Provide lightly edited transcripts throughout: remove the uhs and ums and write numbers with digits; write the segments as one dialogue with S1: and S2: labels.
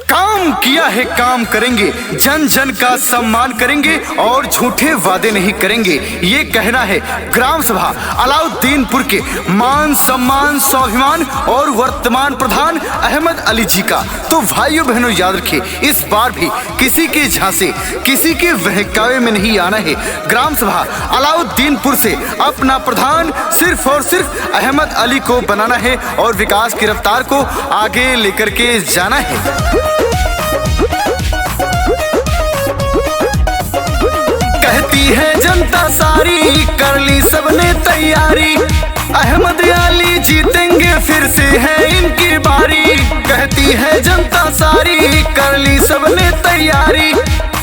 S1: काम किया है काम करेंगे, जन जन का सम्मान करेंगे और झूठे वादे नहीं करेंगे, ये कहना है ग्राम सभा अलाउद्दीनपुर के मान सम्मान स्वाभिमान और वर्तमान प्रधान अहमद अली जी का। तो भाइयों बहनों याद रखिए, इस बार भी किसी के झांसे किसी के बहकावे में नहीं आना है। ग्राम सभा अलाउद्दीनपुर से अपना प्रधान सिर्फ और सिर्फ अहमद अली को बनाना है और विकास की रफ्तार को आगे लेकर के जाना है। कहती है जनता सारी कर ली सबने तैयारी, अहमद अली जीतेंगे फिर से है इनकी बारी। कहती है जनता सारी कर ली सबने तैयारी,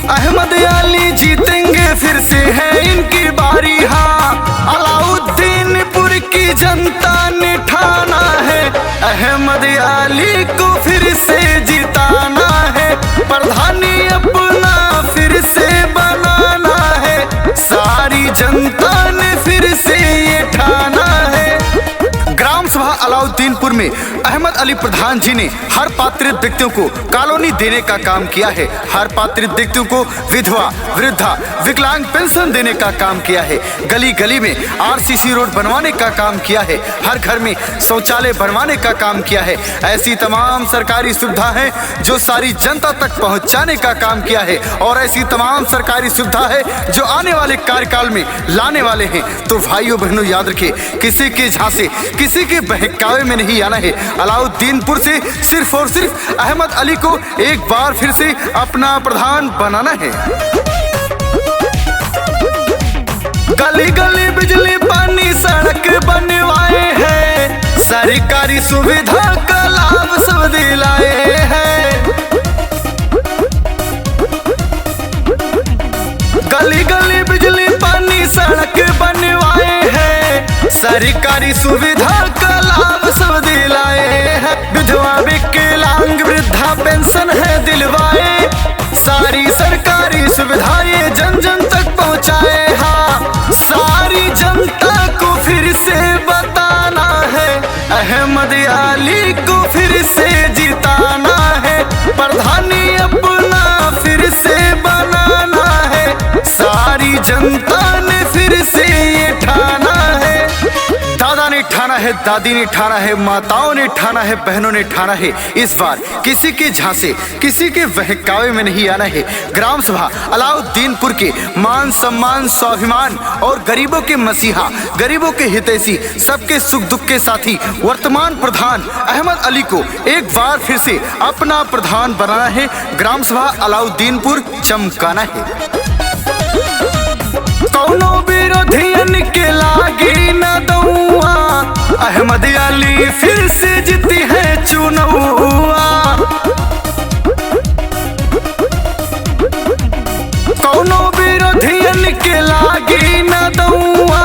S1: अहमद अली जीतेंगे फिर से है इनकी बारी। हाँ, अलाउद्दीनपुर की जनता ने ठाना है, अहमद अली को फिर से जिताना है, प्रधानी अपना फिर से बनाना है, सारी जनता ने फिर से ये ठाना है। ग्राम सभा अलाउद्दीनपुर में अहमद अली प्रधान जी ने हर पात्रित व्यक्तियों को कॉलोनी देने का काम किया है, हर पात्रित व्यक्तियों को विधवा वृद्धा विकलांग पेंशन देने का काम किया है, गली गली में आरसीसी रोड बनवाने का काम किया है, हर घर में शौचालय बनवाने का काम किया है। ऐसी तमाम सरकारी सुविधा है जो सारी जनता तक पहुंचाने का काम किया है और ऐसी तमाम सरकारी सुविधा है जो आने वाले कार्यकाल में लाने वाले हैं। तो भाइयों बहनों याद रखिए, किसी के झांसे किसी के बहकावे में नहीं आना है। अलाउद्दीनपुर से सिर्फ और सिर्फ अहमद अली को एक बार फिर से अपना प्रधान बनाना है। गली गली बिजली पानी सड़क बनवाए हैं, सरकारी सुविधा का लाभ सब दिलाए हैं। गली गली बिजली पानी सड़क बनवाए हैं, सरकारी सुविधा का लाभ सब दिलाए हैं। विधवा विकलांग वृद्धा पेंशन है दिलवाए, सारी सरकारी सुविधाएं जन जन तक पहुंचाए। हाँ, सारी जनता को फिर से बताना है, अहमद अली को फिर से जिताना है, प्रधानी अपना फिर से बनाना है, सारी जनता ने फिर से ये ठाना है। दादा ने ठाना है, दादी ने ठाना है, माताओं ने ठाना है, बहनों ने ठाना है, इस बार किसी के झांसे किसी के बहकावे में नहीं आना है। ग्राम सभा अलाउद्दीनपुर के मान सम्मान स्वाभिमान और गरीबों के मसीहा गरीबों के हितैषी सबके सुख दुख के साथी वर्तमान प्रधान अहमद अली को एक बार फिर से अपना प्रधान बनाना है। ग्राम सभा अलाउद्दीनपुर चमकाना है। कौनो विरोधियन के लागी न दउआ, अहमद अली फिर से जीती है चुनौआ। कौनो विरोधियन के लागी न दउआ,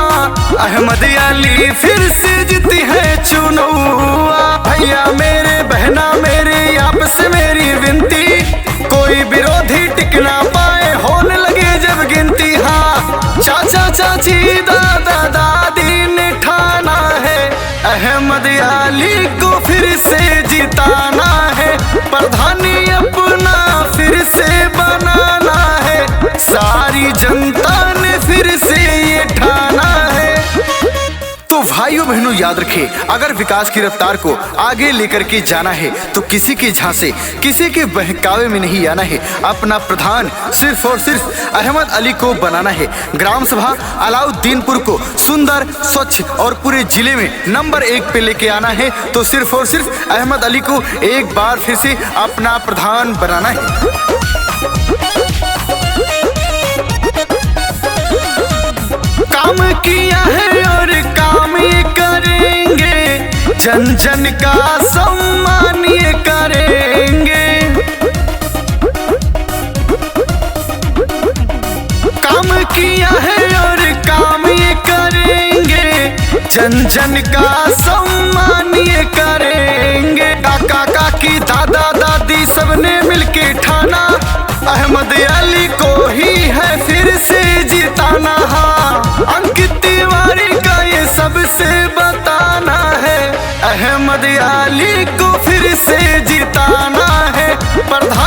S1: अहमद अली फिर से जीती है चुनौआ। भैया मेरे बहना मेरे आपस मेरी विनती, कोई विरोधी टिक ना पाए होने लगे जब गिनती। हाँ, चाचा चाची दादा दादी ने ठाना है, अहमद अली को फिर से जिताना है, प्रधानी अपना फिर से बनाना है, सारी जनता ने फिर से ये ठाना है। तो भाइयों बहनों याद रखें, अगर विकास की रफ्तार को आगे लेकर के जाना है तो किसी के झांसे किसी के बहकावे में नहीं आना है। अपना प्रधान सिर्फ और सिर्फ अहमद अली को बनाना है। ग्राम सभा अलाउद्दीनपुर को सुंदर स्वच्छ और पूरे जिले में नंबर 1 पे लेके आना है। तो सिर्फ और सिर्फ अहमद अली को एक बार फिर से अपना प्रधान बनाना है। काम किया है और काम ये करेंगे, जन जन का सम्मान ये करेंगे। काम किया है और काम ये करेंगे, जन जन का सम्मान ये करेंगे। काका काकी दादा दादी सबने मिलके ठाना, अहमद अली को ही है फिर से जिताना। हाँ, अंकित तिवारी का ये सबसे बताना है, अहमद अली को फिर से जिताना है। प्रधान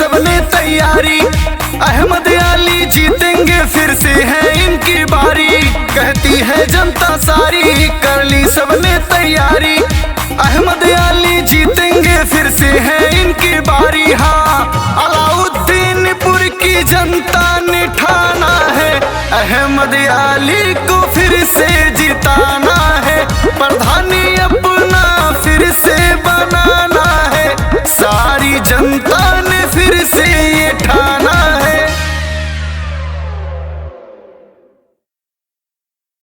S1: सबने तैयारी। अहमद अली जीतेंगे फिर से है इनकी बारी। कहती है जनता सारी कर ली सबने तैयारी। अहमद अली जीतेंगे फिर से है इनकी बारी। हाँ, अलाउद्दीनपुर की जनता ने ठाना है अहमद अली को फिर से जिताना